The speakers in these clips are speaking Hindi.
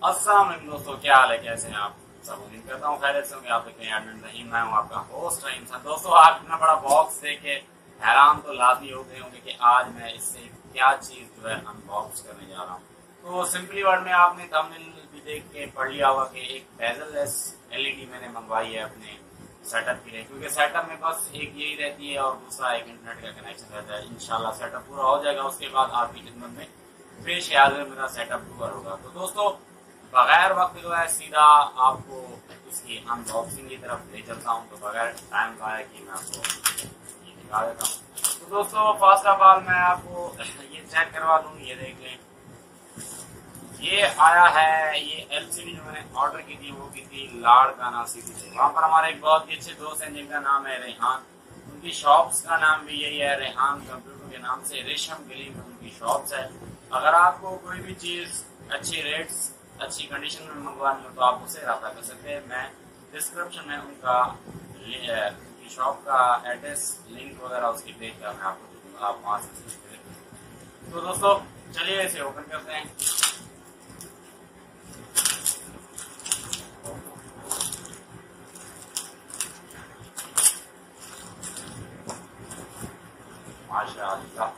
अस्सलाम वालेकुम दोस्तों, क्या हाल है, कैसे हैं आप सब। उम्मीद करता हूँ खैरियत से होंगे। आप देख रहे हैं एडमिन रहीम, मैं हूँ आपका होस्ट रहीम सर। दोस्तों आप इतना बड़ा बॉक्स देखे हैरान तो लाजमी हो गए होंगे कि आज मैं इससे क्या चीज जो है अनबॉक्स करने जा रहा हूँ। तो सिंपली वर्ड में आपने थंबनेल भी देख के पढ़ लिया होगा कि एक बेजललेस एलईडी मैंने मंगवाई है अपने सेटअप के लिए, क्योंकि सेटअप में बस एक यही रहती है और दूसरा एक इंटरनेट का कनेक्शन रहता है। इंशाल्लाह सेटअप पूरा हो जाएगा, उसके बाद आपकी खिदमत में पेश ख्याल में मेरा सेटअप पूरा होगा। तो दोस्तों बगैर वक्त जो है सीधा आपको इसकी अनबॉक्सिंग की तरफ ले चलता हूँ। तो बगैर टाइम का है कि मैं आपको ये दिखा देता हूँ। तो दोस्तों फर्स्ट ऑफ ऑल मैं आपको ये चेक करवा दूँ, ये देख लें। ये आया है, ये एलसीडी जो मैंने ऑर्डर की थी वो की थी लाड़काना सिटी से। वहाँ पर हमारे एक बहुत ही अच्छे दोस्त हैं जिनका नाम है रेहान। उनकी शॉप्स का नाम भी यही है, रेहान कंप्यूटर के नाम से। रेशम गली में उनकी शॉप्स है। अगर आपको कोई भी चीज अच्छी रेट्स अच्छी कंडीशन में मंगवानी हो तो आप उससे रब्ता कर सकते हैं। मैं डिस्क्रिप्शन में उनका उनकी शॉप का एड्रेस लिंक वगैरह उसकी पेज का मैं आपको दे दूंगा, आप वहां से। तो दोस्तों चलिए इसे ओपन करते हैं। माशाअल्लाह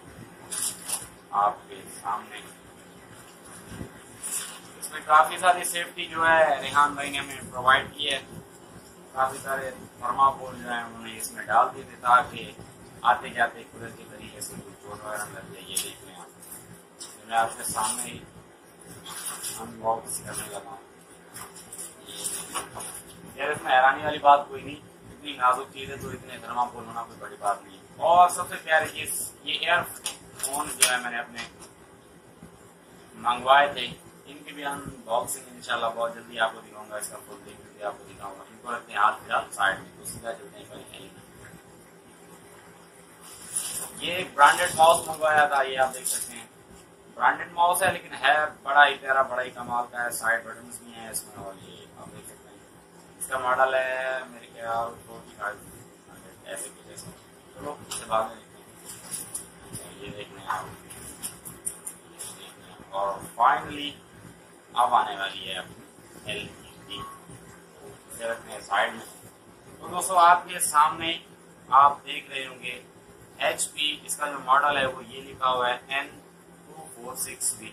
आपके सामने इसमें काफी सारी सेफ्टी जो है रेहान भाई ने हमें प्रोवाइड की है। काफी सारे थर्माकोल जो है उन्होंने इसमें डाल दिए थे ताकि आते जाते कुदरती तरीके से कुछ चोट वगैरह लग जाए। ये देख लें आप, मैं आपके सामने ही अनबॉक्स करने लगा हूँ। यार इसमें हैरानी वाली बात कोई नहीं, इतनी नाजुक चीज है तो इतने थर्माकोल होना कोई बड़ी बात नहीं है। और सबसे प्यारी चीज ये ईयरफोन जो है मैंने अपने मंगवाए थे, इनकी भी अनबॉक्सिंग इंशाल्लाह बहुत जल्दी आपको दिखाऊंगा। इसका फुल रिव्यू भी आपको दिखाऊंगा। इनको रखते हैं हाथ फिलहाल साइड में, तो सीधा चलते हैं कहीं। ये एक ब्रांडेड माउस मंगवाया था, ये आप देख सकते हैं। ब्रांडेड माउस है लेकिन है बड़ा ही प्यारा, बड़ा ही कमाल का है। साइड बटन भी है इसमें और ये आप देख सकते हैं। इसका मॉडल है मेरे ख्याल 4500 ऐसे कुछ ऐसा। चलो इसके बाद में देखते हैं। ये देख लें आप, और फाइनली अब आने वाली है अपनी एलईडी रखते हैं साइड में। तो दोस्तों आपके सामने आप देख रहे होंगे HP, इसका जो मॉडल है वो ये लिखा हुआ है N246V।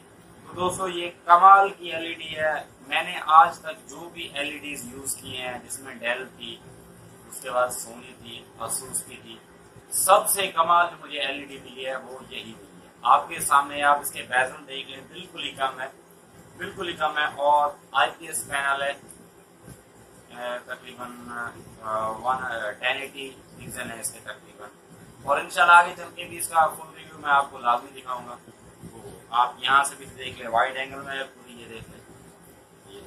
तो दोस्तों ये कमाल की एलईडी है। मैंने आज तक जो भी एलईडीज यूज की हैं, जिसमें डेल थी, उसके बाद सोनी थी, असूस की थी, सबसे कमाल जो मुझे एलईडी मिली है वो यही मिली है। आपके सामने आप इसके बेजल देख लें, बिल्कुल ही कम है, बिल्कुल ही कम है। और IPS पैनल है, तकरीबन 1080 पिक्सल है इसके तकरीबन। और इंशाल्लाह आगे चल के भी इसका फुल रिव्यू मैं आपको लाजमी दिखाऊंगा। तो आप यहाँ से भी देख लें, वाइड एंगल में पूरी ये देख लें। ये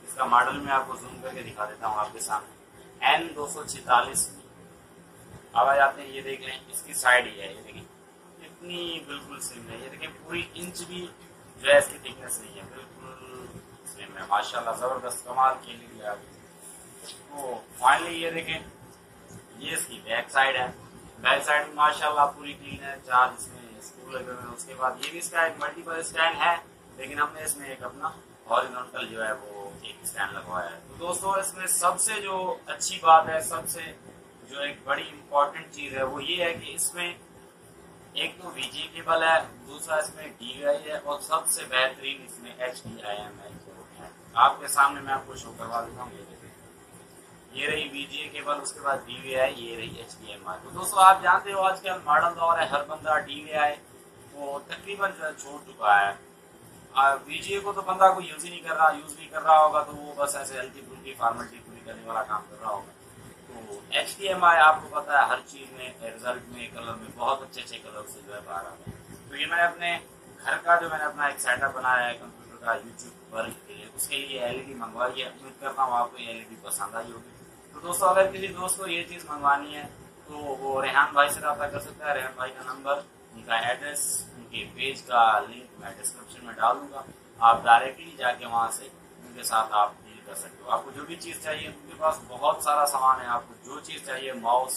इसका मॉडल मैं आपको जूम करके दिखा देता हूँ आपके सामने। N246। अब आ जाते हैं, ये देख लें इसकी साइड ही है, ये देखें इतनी बिल्कुल स्लिम है। ये देखें पूरी इंच भी जो है इसकी थिकनेस नहीं है, बिल्कुल स्लिम है। माशाल्लाह जबरदस्त कमाल की एलईडी आ गई। तो फाइनली ये देखें, ये इसकी बैक साइड है। बैक साइड में माशाल्लाह पूरी क्लीन है, 4 इसमें स्क्रू लगे हुए हैं। उसके बाद ये भी इसका एक मल्टीपल स्टैंड है, लेकिन हमने इसमें एक अपना हॉरिजॉन्टल जो है वो एक स्टैंड लगवाया है। तो दोस्तों इसमें सबसे जो अच्छी बात है, सबसे जो एक बड़ी इंपॉर्टेंट चीज है वो ये है कि इसमें एक तो VGA केबल है, दूसरा इसमें DVI है, और सबसे बेहतरीन इसमें HDMI है। आपके सामने मैं आपको शो करवा देता हूँ। ये रही VGA केबल, उसके बाद DVI, ये रही HDMI। तो दोस्तों आप जानते हो आजकल मॉडर्न दौर है, हर बंदा DVI को तकरीबन छोड़ चुका है। VGA को तो बंदा को यूज ही नहीं कर रहा, यूज भी कर रहा होगा तो वो बस ऐसे हल्की फुल्की फॉर्मेलिटी पूरी करने वाला काम कर रहा होगा। तो HDMI आपको पता है हर चीज में, रिजल्ट में, कलर में बहुत अच्छे अच्छे कलर से जो है बाहर आ रहा है। तो ये मैंने अपने घर का जो मैंने अपना एक सेटअप बनाया है कंप्यूटर का यूट्यूब वर्क के लिए, उसके लिए एलईडी मंगवाई है। उम्मीद करता हूँ आपको ये एलईडी पसंद आई होगी। तो दोस्तों अगर किसी दोस्त को ये चीज मंगवानी है तो वो रेहान भाई से रब्ता कर सकता है। रेहान भाई का नंबर, उनका एड्रेस, उनके पेज का लिंक मैं डिस्क्रिप्शन में डाल दूंगा। आप डायरेक्टली जाके वहां से उनके साथ आप डील कर सकते हो। आपको जो भी चीज चाहिए, उनके पास बहुत सारा सामान है। आपको जो चीज चाहिए, माउस,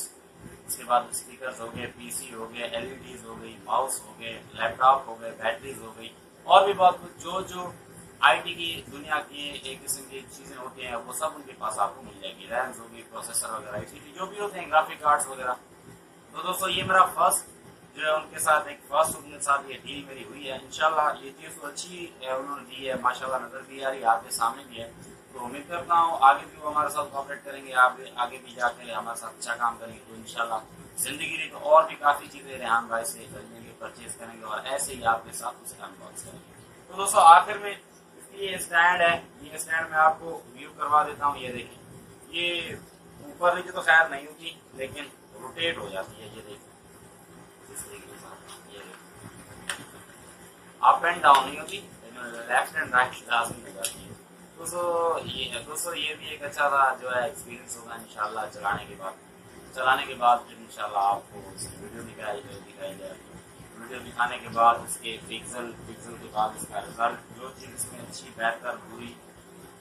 उसके बाद स्पीकर हो गए, PC हो गए, LEDs हो गई, माउस हो गए, लैपटॉप हो गए, बैटरीज हो गई, और भी बहुत कुछ जो आईटी की दुनिया की एक किस्म की चीजें होती हैं, वो सब उनके पास आपको मिल जाएगी। रैम्स होगी, प्रोसेसर वगैरह, जो भी होते हैं, ग्राफिक कार्ड्स वगैरह। तो दोस्तों ये मेरा फर्स्ट जो है उनके साथ एक फर्स्ट उनके साथ ये डील मेरी हुई है। इंशाल्लाह ये चीज तो अच्छी उन्होंने दी है, माशाल्लाह नजर भी आ रही है, आपके सामने भी है। तो उम्मीद करता हूँ आगे भी वो हमारे साथ कोऑपरेट करेंगे, आगे भी जाकर हमारे साथ अच्छा काम करेंगे। तो इंशाल्लाह जिंदगी में तो और भी काफी चीजें रेहान भाई से खरीदेंगे, परचेज करेंगे और ऐसे ही आपके साथ उसे अनबॉक्स करेंगे। तो दोस्तों आखिर में ये स्टैंड है, ये स्टैंड मैं आपको व्यू करवा देता हूँ। ये देखिए, ये ऊपर नीचे तो खैर नहीं होती, लेकिन रोटेट हो जाती है। ये देखिए इस तरीके के साथ, ये देखिए अप एंड डाउन नहीं होती, लेफ्ट एंड राइट लाजमी हो जाती है। दोस्तों ये भी एक अच्छा था जो है एक्सपीरियंस होगा इंशाल्लाह चलाने के बाद फिर इंशाल्लाह आपको इसकी वीडियो दिखाई जाएगी। वीडियो दिखाने के बाद इसके पिक्सल के बाद इसका रिजल्ट, जो चीज इसमें अच्छी बेहतर बुरी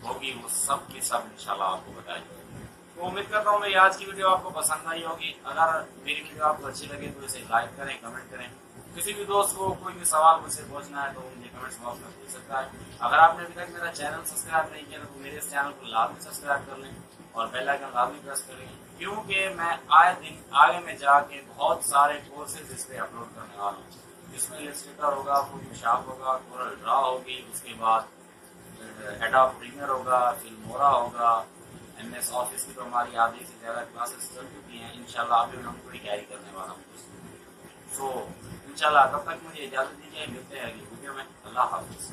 होगी वो सब की सब इंशाल्लाह आपको बताई जाएगी। तो उम्मीद करता हूँ मेरी आज की वीडियो आपको पसंद आई होगी। अगर मेरी वीडियो आपको अच्छी लगे तो इसे लाइक करें, कमेंट करें। किसी भी दोस्त को कोई भी सवाल मुझसे पूछना है तो मुझे कमेंट्स बॉक्स में पूछ सकता है। अगर आपने अभी तक मेरा चैनल सब्सक्राइब नहीं किया तो मेरे इस चैनल को लाजमी सब्सक्राइब कर लें और बेल आइकन लाजमी प्रेस करें, क्योंकि मैं आए दिन आगे में जाके बहुत सारे कोर्सेज इस पे अपलोड करने वाला हूँ, जिसमें इलस्ट्रेटर होगा, फोटोशॉप होगा, कोरल ड्रॉ होगी, उसके बाद एडोब प्रीमियर होगा, फिल्मोरा होगा, MS ऑफिस की तो हमारी आधी से ज्यादा क्लासेस चल चुकी हैं। इंशाल्लाह अभी हम पूरी कैरी करने वाला हूँ। इंशाल्लाह तब तक मुझे इजाजत दीजिए, मिलते हैं अगली वीडियो में। अल्लाह हाफिज।